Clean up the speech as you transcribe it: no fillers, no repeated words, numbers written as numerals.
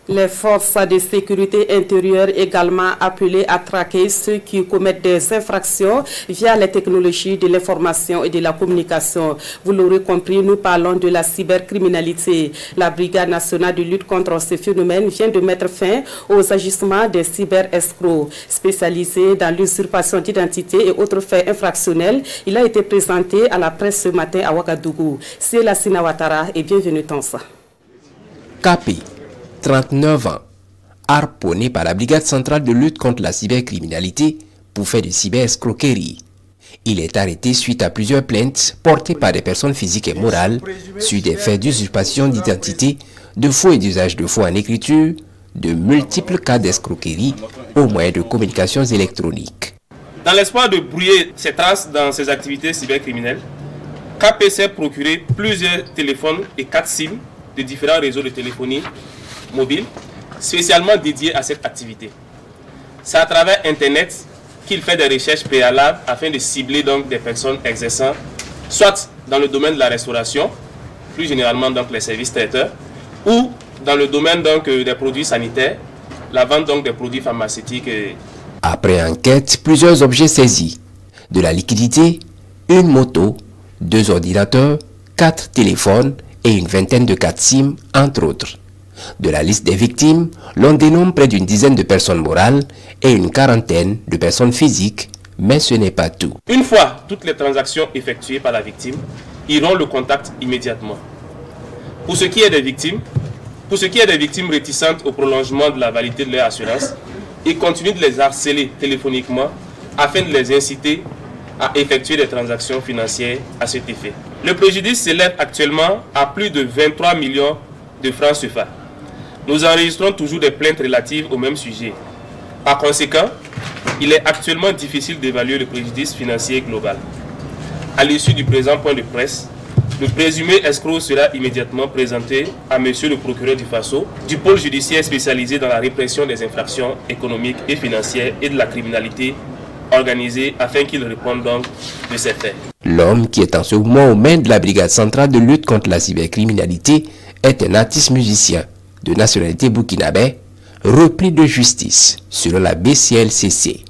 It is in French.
Les forces de sécurité intérieure également appelées à traquer ceux qui commettent des infractions via les technologies de l'information et de la communication. Vous l'aurez compris, nous parlons de la cybercriminalité. La Brigade nationale de lutte contre ce phénomène vient de mettre fin aux agissements des cyber-escrocs. Spécialisés dans l'usurpation d'identité et autres faits infractionnels, il a été présenté à la presse ce matin à Ouagadougou. C'est la Sinawatara et bienvenue Tansa. Capé, 39 ans, harponné par la Brigade centrale de lutte contre la cybercriminalité pour faire de cyberescroquerie. Il est arrêté suite à plusieurs plaintes portées par des personnes physiques et morales sur des faits d'usurpation d'identité, de faux et d'usage de faux en écriture, de multiples cas d'escroquerie au moyen de communications électroniques. Dans l'espoir de brouiller ses traces dans ses activités cybercriminelles, KP s'est procuré plusieurs téléphones et 4 SIM de différents réseaux de téléphonie mobile spécialement dédiés à cette activité. C'est à travers Internet qu'il fait des recherches préalables afin de cibler donc des personnes exerçant soit dans le domaine de la restauration, plus généralement donc les services traiteurs, ou dans le domaine donc des produits sanitaires, la vente donc des produits pharmaceutiques. Après enquête, plusieurs objets saisis, de la liquidité, une moto, 2 ordinateurs, 4 téléphones et une vingtaine de 4 SIM, entre autres. De la liste des victimes, l'on dénombre près d'une dizaine de personnes morales et une quarantaine de personnes physiques, mais ce n'est pas tout. Une fois toutes les transactions effectuées par la victime, ils rompt le contact immédiatement. Pour ce qui est des victimes réticentes au prolongement de la validité de leur assurance, ils continuent de les harceler téléphoniquement afin de les inciter à effectuer des transactions financières à cet effet. Le préjudice s'élève actuellement à plus de 23 millions de francs CFA. Nous enregistrons toujours des plaintes relatives au même sujet. Par conséquent, il est actuellement difficile d'évaluer le préjudice financier global. À l'issue du présent point de presse, le présumé escroc sera immédiatement présenté à monsieur le procureur du Faso, du pôle judiciaire spécialisé dans la répression des infractions économiques et financières et de la criminalité organisée afin qu'il réponde donc de ces faits. L'homme qui est en ce moment aux mains de la Brigade centrale de lutte contre la cybercriminalité est un artiste musicien de nationalité burkinabé, repris de justice selon la BCLCC.